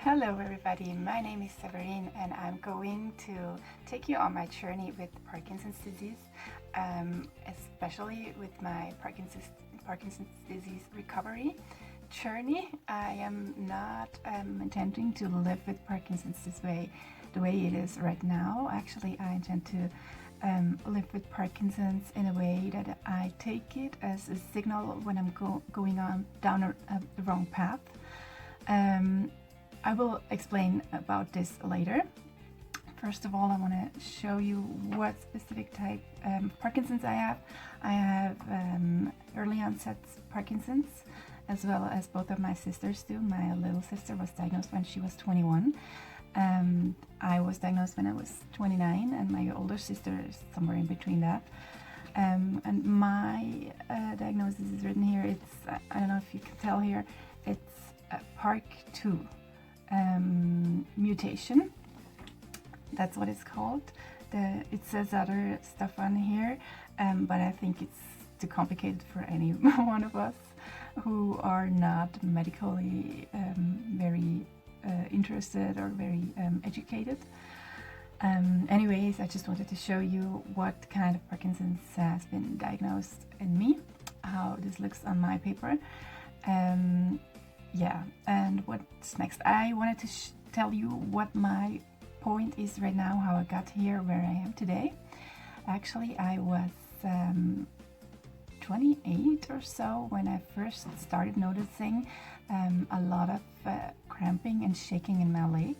Hello everybody, my name is Severine and I'm going to take you on my journey with Parkinson's disease, especially with my Parkinson's disease recovery journey. I am not intending to live with Parkinson's the way it is right now. Actually, I intend to live with Parkinson's in a way that I take it as a signal when I'm going on down the wrong path. I will explain about this later. First of all, I want to show you what specific type of Parkinson's I have. I have early onset Parkinson's, as well as both of my sisters do. My little sister was diagnosed when she was 21. I was diagnosed when I was 29, and my older sister is somewhere in between that. And my diagnosis is written here. It's, I don't know if you can tell here, it's PARK2 mutation. That's what it's called. It says other stuff on here, but I think it's too complicated for any one of us who are not medically very interested or very educated. Anyways, I just wanted to show you what kind of Parkinson's has been diagnosed in me, how this looks on my paper. Yeah, and what's next? I wanted to tell you what my point is right now, how I got here where I am today. Actually, I was 28 or so when I first started noticing a lot of cramping and shaking in my leg.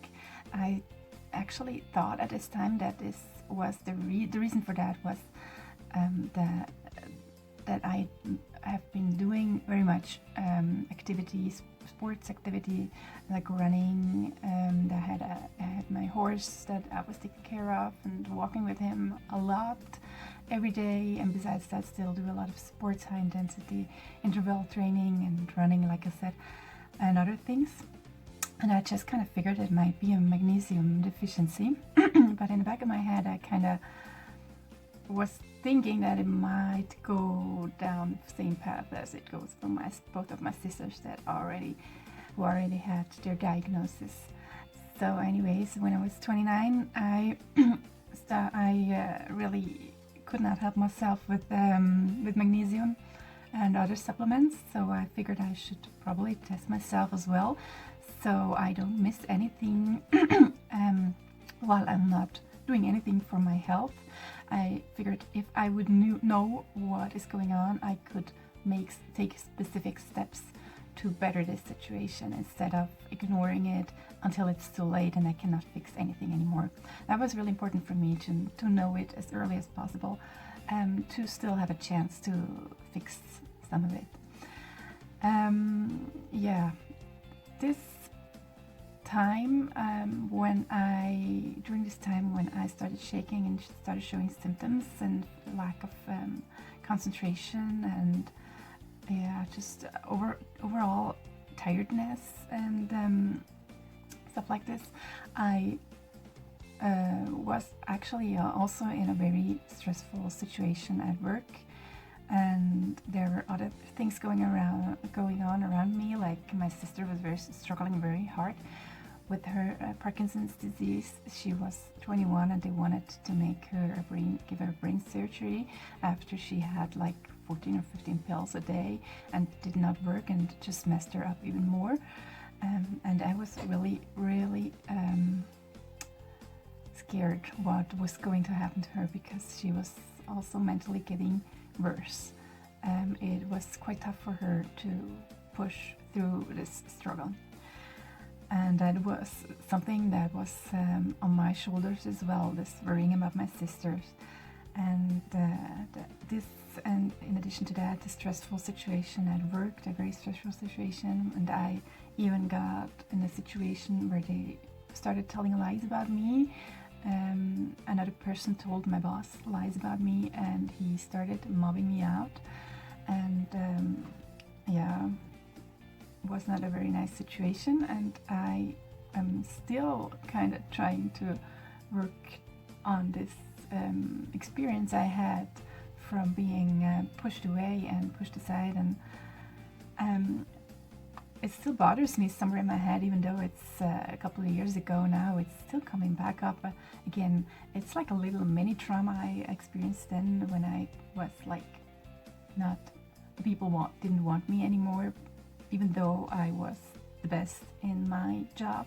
I actually thought at this time that this was the reason for that was that I have been doing very much activities, sports activity, like running. I had my horse that I was taking care of and walking with him a lot every day, and besides that still do a lot of sports, high intensity interval training and running, like I said, and other things. And I just kind of figured it might be a magnesium deficiency. But in the back of my head I kind of was thinking that it might go down the same path as it goes for both of my sisters who already had their diagnosis. So anyways, when I was 29, I really could not help myself with magnesium and other supplements, so I figured I should probably test myself as well, so I don't miss anything while I'm not doing anything for my health. I figured if I would know what is going on, I could take specific steps to better this situation instead of ignoring it until it's too late and I cannot fix anything anymore. That was really important for me to know it as early as possible, to still have a chance to fix some of it. Yeah, this time during this time when I started shaking and started showing symptoms and lack of concentration and just overall tiredness and stuff like this, I was actually also in a very stressful situation at work, and there were other things going on around me. Like my sister was struggling very hard with her Parkinson's disease. She was 21 and they wanted to give her brain surgery after she had like 14 or 15 pills a day and did not work and just messed her up even more. And I was really, really scared what was going to happen to her, because she was also mentally getting worse. It was quite tough for her to push through this struggle. And that was something that was on my shoulders as well, this worrying about my sisters. And and in addition to that, the stressful situation at work, a very stressful situation. And I even got in a situation where they started telling lies about me. Another person told my boss lies about me and he started mobbing me out. And it was not a very nice situation, and I am still kind of trying to work on this experience I had from being pushed away and pushed aside, and it still bothers me somewhere in my head, even though it's a couple of years ago now. It's still coming back up again. It's like a little mini trauma I experienced then when I was like not, people didn't want me anymore, even though I was the best in my job.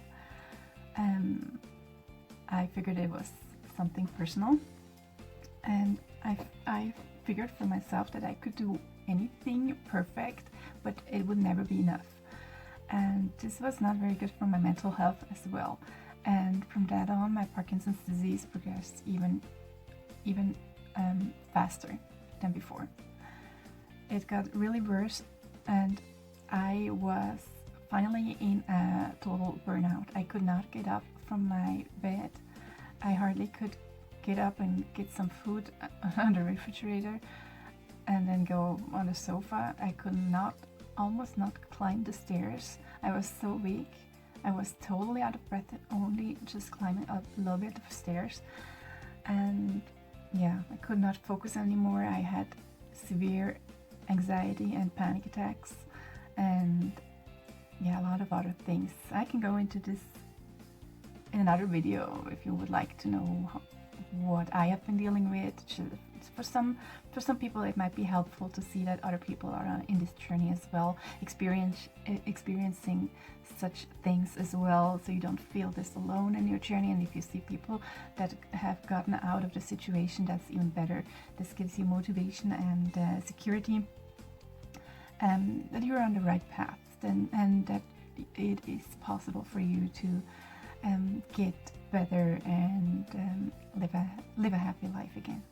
I figured it was something personal, and I figured for myself that I could do anything perfect, but it would never be enough. And this was not very good for my mental health as well. And from that on, my Parkinson's disease progressed even faster than before. It got really worse, and I was finally in a total burnout. I could not get up from my bed. I hardly could get up and get some food on the refrigerator and then go on the sofa. I could almost not climb the stairs. I was so weak. I was totally out of breath, only just climbing up a little bit of stairs. And yeah, I could not focus anymore. I had severe anxiety and panic attacks, and yeah, a lot of other things. I can go into this in another video if you would like to know what I have been dealing with. For some people it might be helpful to see that other people are in this journey as well, experiencing such things as well, so you don't feel this alone in your journey. And if you see people that have gotten out of the situation, that's even better. This gives you motivation and security, that you're on the right path, and that it is possible for you to get better and live a happy life again.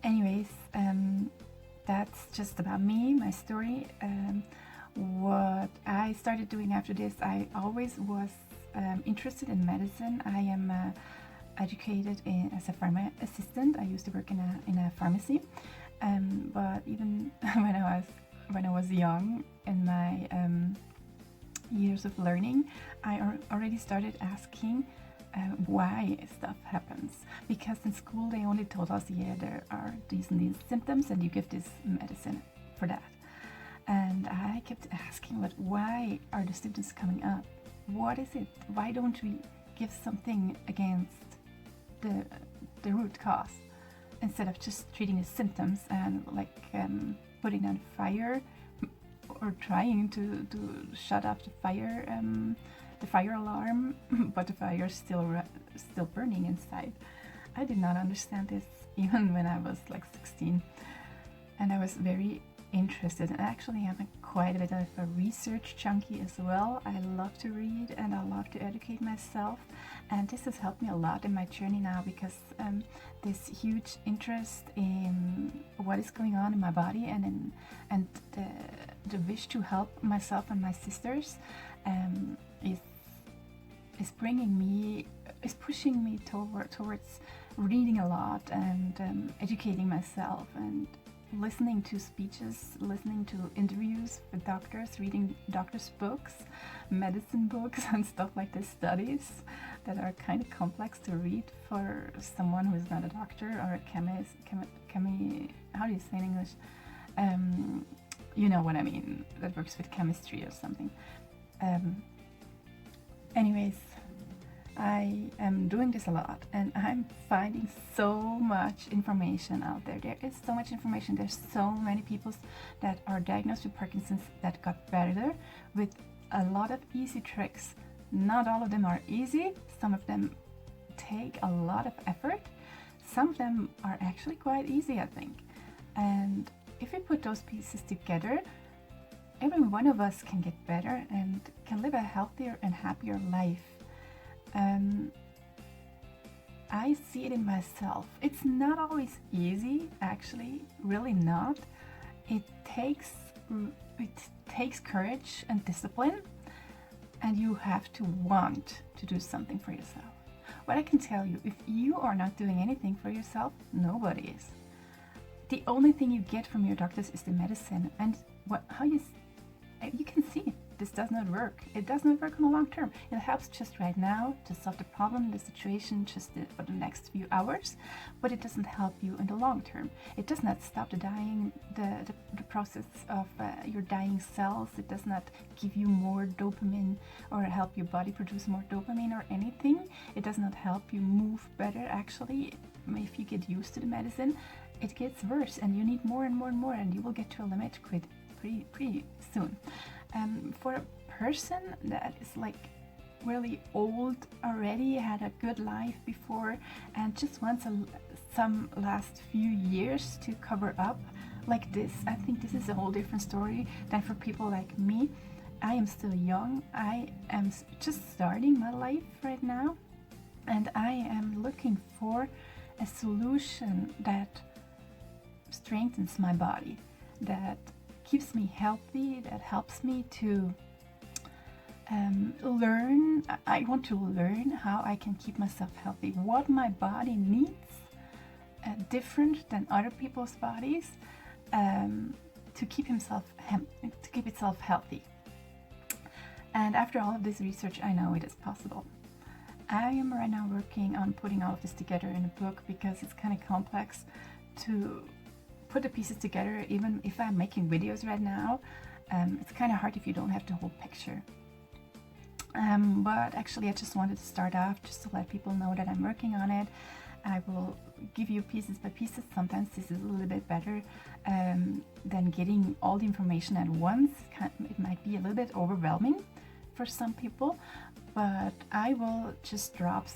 Anyways, that's just about me, my story. What I started doing after this, I always was interested in medicine. I am educated as a pharma assistant. I used to work in a pharmacy, but even when I was young, in my years of learning, I already started asking why stuff happens, because in school they only told us, yeah, there are these and these symptoms and you give this medicine for that. And I kept asking, but why are the symptoms coming up? What is it? Why don't we give something against the root cause, instead of just treating the symptoms and like putting on fire or trying to shut off the fire alarm, but the fire is still burning inside. I did not understand this even when I was like 16, and I was very interested. And actually I'm quite a bit of a research junkie as well. I love to read and I love to educate myself, and this has helped me a lot in my journey now, because this huge interest in what is going on in my body and the wish to help myself and my sisters is pushing me towards reading a lot and educating myself and listening to speeches, listening to interviews with doctors, reading doctors' books, medicine books and stuff like this, studies that are kind of complex to read for someone who is not a doctor or a chemist, how do you say in English? You know what I mean, that works with chemistry or something. Anyways, I am doing this a lot, and I'm finding so much information out there. There is so much information. There's so many people that are diagnosed with Parkinson's that got better with a lot of easy tricks. Not all of them are easy. Some of them take a lot of effort. Some of them are actually quite easy, I think. And if we put those pieces together, every one of us can get better and can live a healthier and happier life. I see it in myself. It's not always easy, actually, really not. It takes courage and discipline, and you have to want to do something for yourself. What I can tell you, if you are not doing anything for yourself, nobody is. The only thing you get from your doctors is the medicine, and you can see this does not work. It does not work on the long term. It helps just right now to solve the problem, the situation, just for the next few hours, but it doesn't help you in the long term. It does not stop the dying, the process of your dying cells. It does not give you more dopamine or help your body produce more dopamine or anything. It does not help you move better. Actually, if you get used to the medicine, it gets worse, and you need more and more and more, and you will get to a limit pretty soon. For a person that is like really old already, had a good life before, and just wants some last few years to cover up like this, I think this is a whole different story than for people like me. I am still young. I am just starting my life right now, and I am looking for a solution that strengthens my body, that keeps me healthy, that helps me to learn. I want to learn how I can keep myself healthy, what my body needs, different than other people's bodies, to keep itself healthy. And after all of this research, I know it is possible. I am right now working on putting all of this together in a book, because it's kind of complex to put the pieces together. Even if I'm making videos right now, it's kind of hard if you don't have the whole picture. But actually, I just wanted to start off just to let people know that I'm working on it. I will give you pieces by pieces. Sometimes this is a little bit better than getting all the information at once. It might be a little bit overwhelming for some people, but I will just drop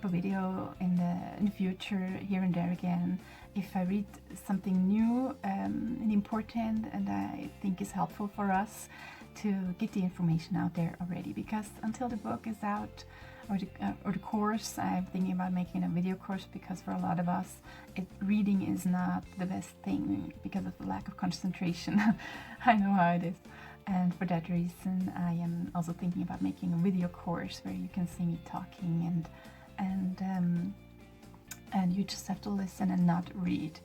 a video in the future, here and there again, if I read something new and important and I think is helpful for us to get the information out there already. Because until the book is out, or the course, I'm thinking about making a video course, because for a lot of us, reading is not the best thing because of the lack of concentration. I know how it is. And for that reason, I am also thinking about making a video course where you can see me talking, and you just have to listen and not read.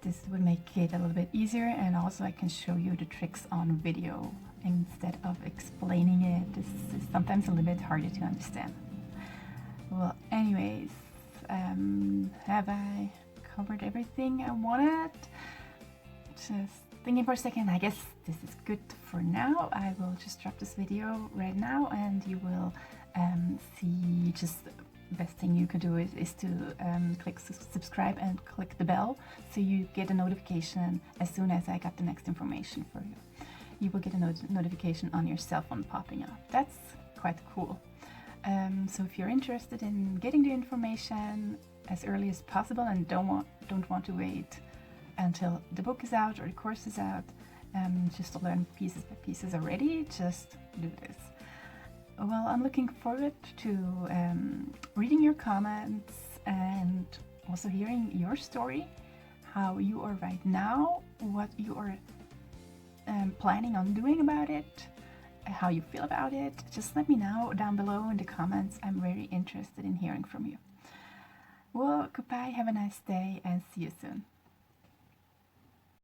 This would make it a little bit easier, and also I can show you the tricks on video instead of explaining it. This is sometimes a little bit harder to understand. Well, anyways, have I covered everything I wanted? Just thinking for a second. I guess this is good for now. I will just drop this video right now, and you will see. Just the best thing you could do is to click subscribe and click the bell, so you get a notification as soon as I got the next information for you. You will get a notification on your cell phone popping up. That's quite cool. So if you're interested in getting the information as early as possible and don't want to wait until the book is out or the course is out, just to learn pieces by pieces already, just do this. Well, I'm looking forward to reading your comments and also hearing your story, how you are right now, what you are planning on doing about it, how you feel about it. Just let me know down below in the comments. I'm very interested in hearing from you. Well, goodbye, have a nice day, and see you soon.